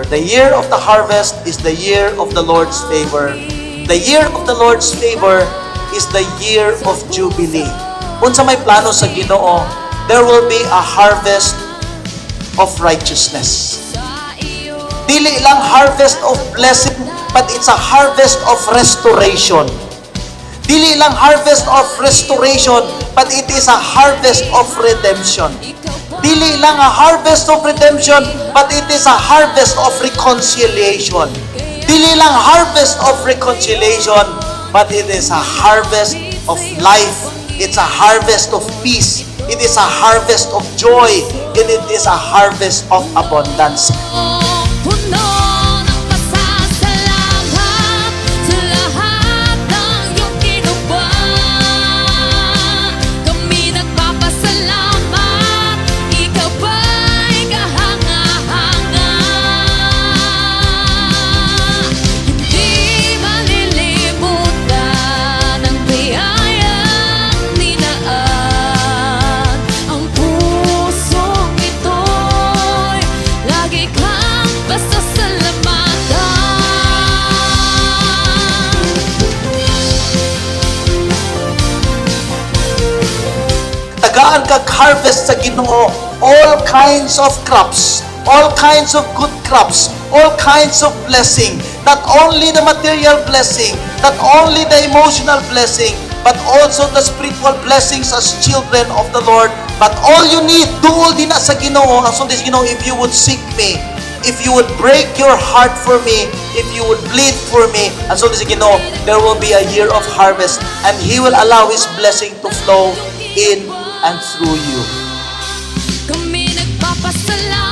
The year of the harvest is the year of the Lord's favor. The year of the Lord's favor is the year of Jubilee. Unsa may plano sa Ginoo, there will be a harvest of righteousness. Dili lang harvest of blessing, but it's a harvest of restoration. Dili lang harvest of restoration, but it is a harvest of redemption. Dili lang a harvest of redemption, but it is a harvest of reconciliation. Dili lang harvest of reconciliation, but it is a harvest of life. It's a harvest of peace. It is a harvest of joy. And it is a harvest of abundance. Puno ng pasasalamat sa lahat ng iyong ginawa. Kami nagpapasalamat, ikaw ba'y kahanga-hanga. Hindi malilimutan ang biyayang dinaan. Ang pusong ito'y lagi kang basta salamatan. Tagaan kag harvest sa Ginoo, all kinds of crops, all kinds of good crops, all kinds of blessing, not only the material blessing, not only the emotional blessing, but also the spiritual blessings as children of the Lord. But all you need, duol din na sa Ginoo, ang sundis Ginoo, if you would seek me, if you would break your heart for me, if you would bleed for me, and so this Ginoo, there will be a year of harvest, and He will allow His blessing to flow in and through you. Kami nagpapasalamat.